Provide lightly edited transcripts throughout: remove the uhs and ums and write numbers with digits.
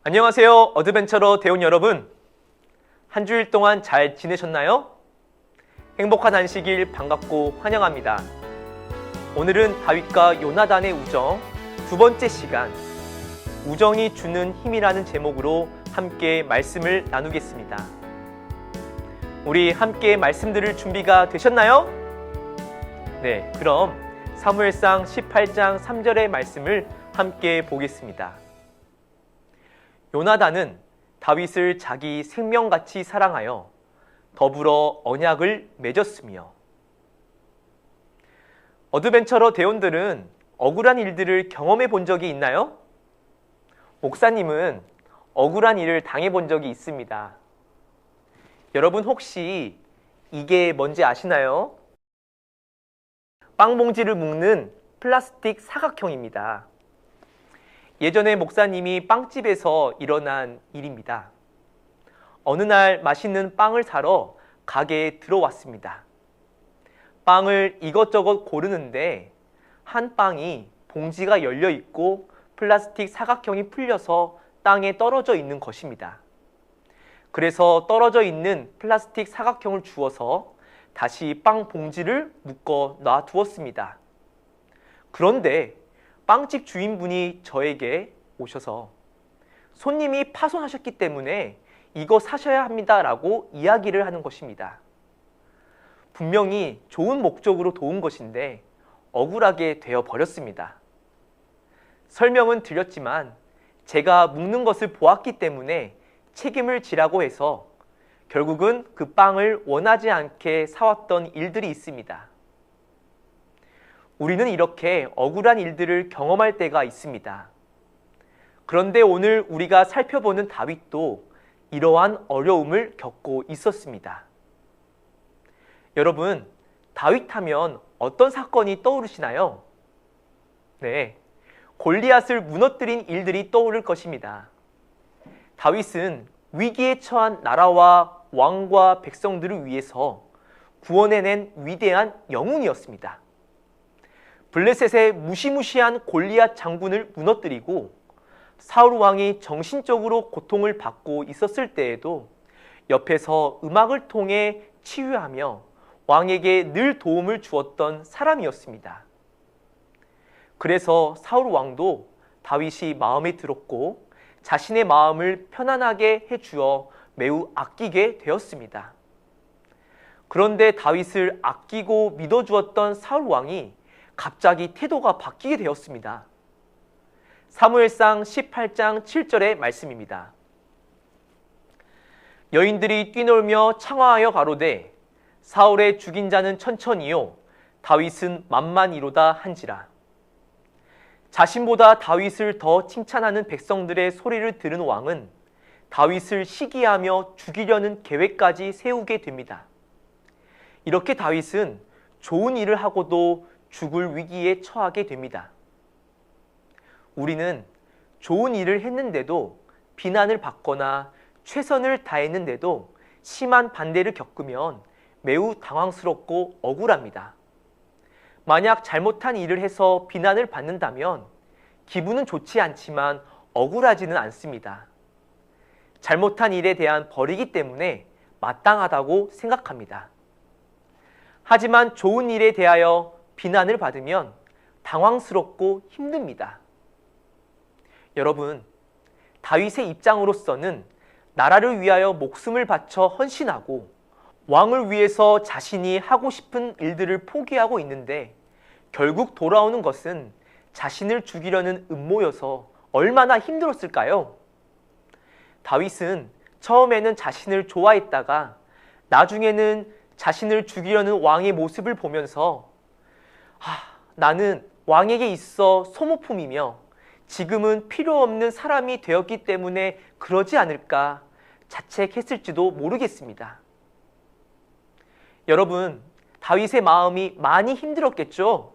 안녕하세요. 어드벤처러 대원 여러분. 한 주일 동안 잘 지내셨나요? 행복한 안식일 반갑고 환영합니다. 오늘은 다윗과 요나단의 우정 두 번째 시간, 우정이 주는 힘이라는 제목으로 함께 말씀을 나누겠습니다. 우리 함께 말씀 들을 준비가 되셨나요? 네, 그럼 사무엘상 18장 3절의 말씀을 함께 보겠습니다. 요나단은 다윗을 자기 생명같이 사랑하여 더불어 언약을 맺었으며. 어드벤처러 대원들은 억울한 일들을 경험해 본 적이 있나요? 목사님은 억울한 일을 당해 본 적이 있습니다. 여러분 혹시 이게 뭔지 아시나요? 빵 봉지를 묶는 플라스틱 사각형입니다. 예전에 목사님이 빵집에서 일어난 일입니다. 어느 날 맛있는 빵을 사러 가게에 들어왔습니다. 빵을 이것저것 고르는데 한 빵이 봉지가 열려 있고 플라스틱 사각형이 풀려서 땅에 떨어져 있는 것입니다. 그래서 떨어져 있는 플라스틱 사각형을 주워서 다시 빵 봉지를 묶어 놔두었습니다. 그런데 빵집 주인분이 저에게 오셔서 손님이 파손하셨기 때문에 이거 사셔야 합니다 라고 이야기를 하는 것입니다. 분명히 좋은 목적으로 도운 것인데 억울하게 되어 버렸습니다. 설명은 드렸지만 제가 묶는 것을 보았기 때문에 책임을 지라고 해서 결국은 그 빵을 원하지 않게 사왔던 일들이 있습니다. 우리는 이렇게 억울한 일들을 경험할 때가 있습니다. 그런데 오늘 우리가 살펴보는 다윗도 이러한 어려움을 겪고 있었습니다. 여러분, 다윗 하면 어떤 사건이 떠오르시나요? 네, 골리앗을 무너뜨린 일들이 떠오를 것입니다. 다윗은 위기에 처한 나라와 왕과 백성들을 위해서 구원해낸 위대한 영웅이었습니다. 블레셋의 무시무시한 골리앗 장군을 무너뜨리고 사울 왕이 정신적으로 고통을 받고 있었을 때에도 옆에서 음악을 통해 치유하며 왕에게 늘 도움을 주었던 사람이었습니다. 그래서 사울 왕도 다윗이 마음에 들었고 자신의 마음을 편안하게 해주어 매우 아끼게 되었습니다. 그런데 다윗을 아끼고 믿어주었던 사울 왕이 갑자기 태도가 바뀌게 되었습니다. 사무엘상 18장 7절의 말씀입니다. 여인들이 뛰놀며 창화하여 가로되 사울의 죽인 자는 천천히요 다윗은 만만이로다 한지라. 자신보다 다윗을 더 칭찬하는 백성들의 소리를 들은 왕은 다윗을 시기하며 죽이려는 계획까지 세우게 됩니다. 이렇게 다윗은 좋은 일을 하고도 죽을 위기에 처하게 됩니다. 우리는 좋은 일을 했는데도 비난을 받거나 최선을 다했는데도 심한 반대를 겪으면 매우 당황스럽고 억울합니다. 만약 잘못한 일을 해서 비난을 받는다면 기분은 좋지 않지만 억울하지는 않습니다. 잘못한 일에 대한 벌이기 때문에 마땅하다고 생각합니다. 하지만 좋은 일에 대하여 비난을 받으면 당황스럽고 힘듭니다. 여러분, 다윗의 입장으로서는 나라를 위하여 목숨을 바쳐 헌신하고 왕을 위해서 자신이 하고 싶은 일들을 포기하고 있는데 결국 돌아오는 것은 자신을 죽이려는 음모여서 얼마나 힘들었을까요? 다윗은 처음에는 자신을 좋아했다가 나중에는 자신을 죽이려는 왕의 모습을 보면서 나는 왕에게 있어 소모품이며 지금은 필요 없는 사람이 되었기 때문에 그러지 않을까 자책했을지도 모르겠습니다. 여러분, 다윗의 마음이 많이 힘들었겠죠?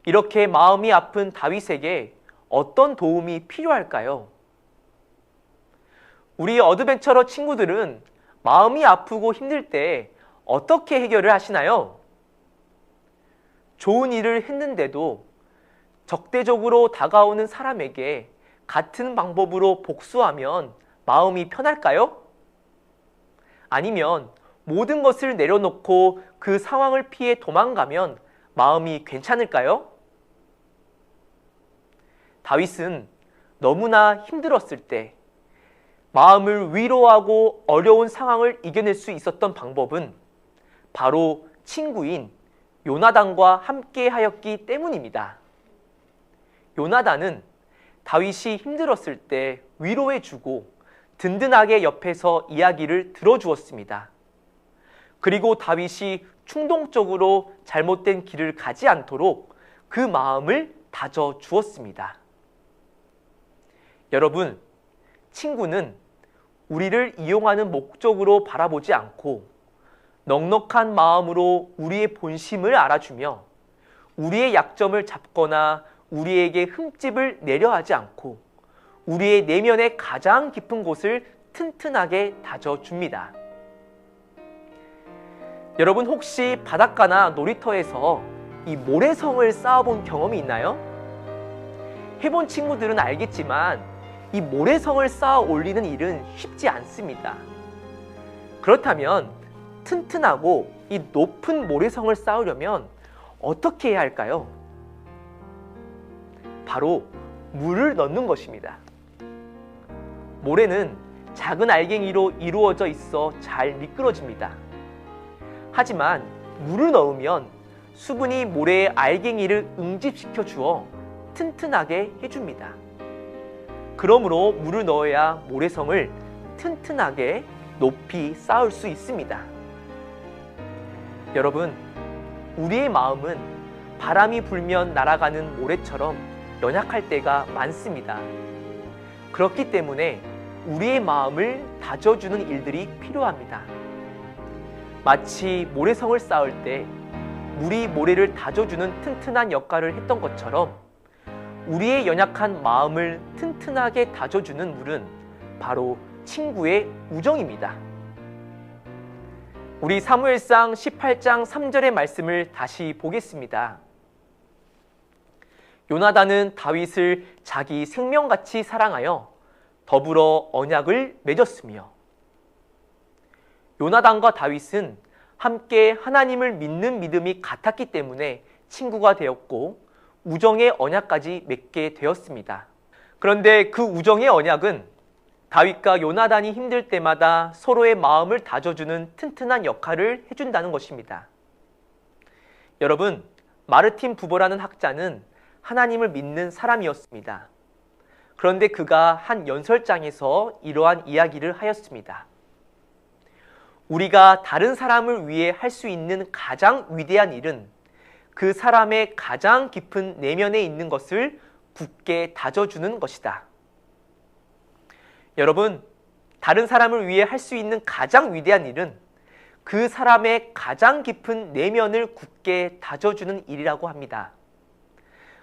이렇게 마음이 아픈 다윗에게 어떤 도움이 필요할까요? 우리 어드벤처러 친구들은 마음이 아프고 힘들 때 어떻게 해결을 하시나요? 좋은 일을 했는데도 적대적으로 다가오는 사람에게 같은 방법으로 복수하면 마음이 편할까요? 아니면 모든 것을 내려놓고 그 상황을 피해 도망가면 마음이 괜찮을까요? 다윗은 너무나 힘들었을 때 마음을 위로하고 어려운 상황을 이겨낼 수 있었던 방법은 바로 친구인 요나단과 함께 하였기 때문입니다. 요나단은 다윗이 힘들었을 때 위로해주고 든든하게 옆에서 이야기를 들어주었습니다. 그리고 다윗이 충동적으로 잘못된 길을 가지 않도록 그 마음을 다져주었습니다. 여러분, 친구는 우리를 이용하는 목적으로 바라보지 않고 넉넉한 마음으로 우리의 본심을 알아주며 우리의 약점을 잡거나 우리에게 흠집을 내려 하지 않고 우리의 내면의 가장 깊은 곳을 튼튼하게 다져줍니다. 여러분 혹시 바닷가나 놀이터에서 이 모래성을 쌓아본 경험이 있나요? 해본 친구들은 알겠지만 이 모래성을 쌓아 올리는 일은 쉽지 않습니다. 그렇다면 튼튼하고 이 높은 모래성을 쌓으려면 어떻게 해야 할까요? 바로 물을 넣는 것입니다. 모래는 작은 알갱이로 이루어져 있어 잘 미끄러집니다. 하지만 물을 넣으면 수분이 모래의 알갱이를 응집시켜 주어 튼튼하게 해줍니다. 그러므로 물을 넣어야 모래성을 튼튼하게 높이 쌓을 수 있습니다. 여러분, 우리의 마음은 바람이 불면 날아가는 모래처럼 연약할 때가 많습니다. 그렇기 때문에 우리의 마음을 다져주는 일들이 필요합니다. 마치 모래성을 쌓을 때 물이 모래를 다져주는 튼튼한 역할을 했던 것처럼 우리의 연약한 마음을 튼튼하게 다져주는 물은 바로 친구의 우정입니다. 우리 사무엘상 18장 3절의 말씀을 다시 보겠습니다. 요나단은 다윗을 자기 생명같이 사랑하여 더불어 언약을 맺었으며 요나단과 다윗은 함께 하나님을 믿는 믿음이 같았기 때문에 친구가 되었고 우정의 언약까지 맺게 되었습니다. 그런데 그 우정의 언약은 다윗과 요나단이 힘들 때마다 서로의 마음을 다져주는 튼튼한 역할을 해준다는 것입니다. 여러분, 마르틴 부버라는 학자는 하나님을 믿는 사람이었습니다. 그런데 그가 한 연설장에서 이러한 이야기를 하였습니다. 우리가 다른 사람을 위해 할 수 있는 가장 위대한 일은 그 사람의 가장 깊은 내면에 있는 것을 굳게 다져주는 것이다. 여러분, 다른 사람을 위해 할 수 있는 가장 위대한 일은 그 사람의 가장 깊은 내면을 굳게 다져주는 일이라고 합니다.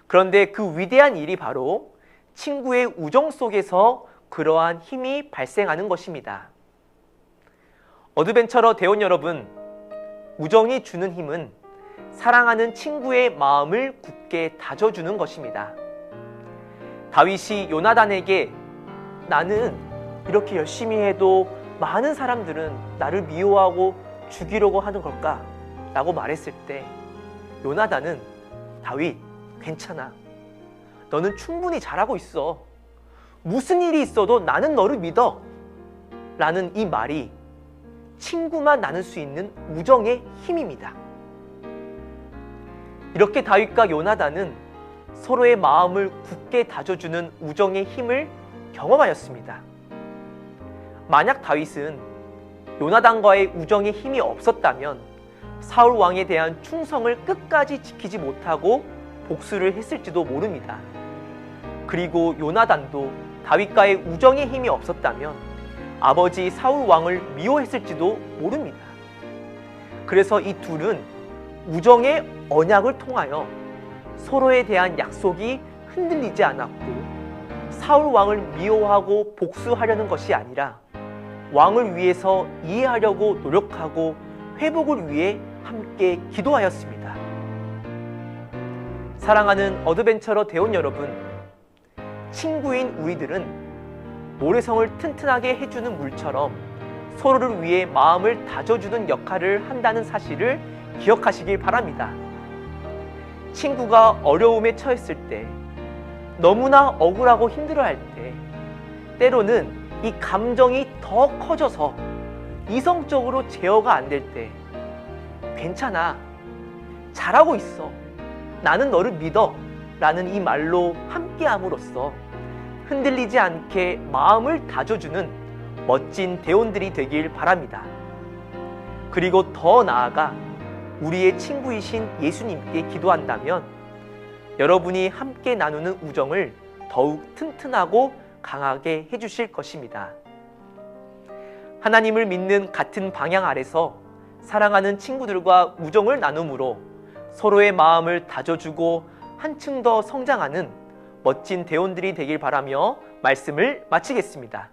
그런데 그 위대한 일이 바로 친구의 우정 속에서 그러한 힘이 발생하는 것입니다. 어드벤처러 대원 여러분, 우정이 주는 힘은 사랑하는 친구의 마음을 굳게 다져주는 것입니다. 다윗이 요나단에게 나는 이렇게 열심히 해도 많은 사람들은 나를 미워하고 죽이려고 하는 걸까? 라고 말했을 때 요나단은 다윗, 괜찮아. 너는 충분히 잘하고 있어. 무슨 일이 있어도 나는 너를 믿어. 라는 이 말이 친구만 나눌 수 있는 우정의 힘입니다. 이렇게 다윗과 요나단은 서로의 마음을 굳게 다져주는 우정의 힘을 경험하였습니다. 만약 다윗은 요나단과의 우정의 힘이 없었다면 사울 왕에 대한 충성을 끝까지 지키지 못하고 복수를 했을지도 모릅니다. 그리고 요나단도 다윗과의 우정의 힘이 없었다면 아버지 사울 왕을 미워했을지도 모릅니다. 그래서 이 둘은 우정의 언약을 통하여 서로에 대한 약속이 흔들리지 않았고 사울 왕을 미워하고 복수하려는 것이 아니라 왕을 위해서 이해하려고 노력하고 회복을 위해 함께 기도하였습니다. 사랑하는 어드벤처러 대원 여러분, 친구인 우리들은 모래성을 튼튼하게 해주는 물처럼 서로를 위해 마음을 다져주는 역할을 한다는 사실을 기억하시길 바랍니다. 친구가 어려움에 처했을 때, 너무나 억울하고 힘들어할 때, 때로는 이 감정이 더 커져서 이성적으로 제어가 안 될 때, 괜찮아, 잘하고 있어, 나는 너를 믿어 라는 이 말로 함께함으로써 흔들리지 않게 마음을 다져주는 멋진 대원들이 되길 바랍니다. 그리고 더 나아가 우리의 친구이신 예수님께 기도한다면 여러분이 함께 나누는 우정을 더욱 튼튼하고 강하게 해주실 것입니다. 하나님을 믿는 같은 방향 아래서 사랑하는 친구들과 우정을 나눔으로 서로의 마음을 다져주고 한층 더 성장하는 멋진 대원들이 되길 바라며 말씀을 마치겠습니다.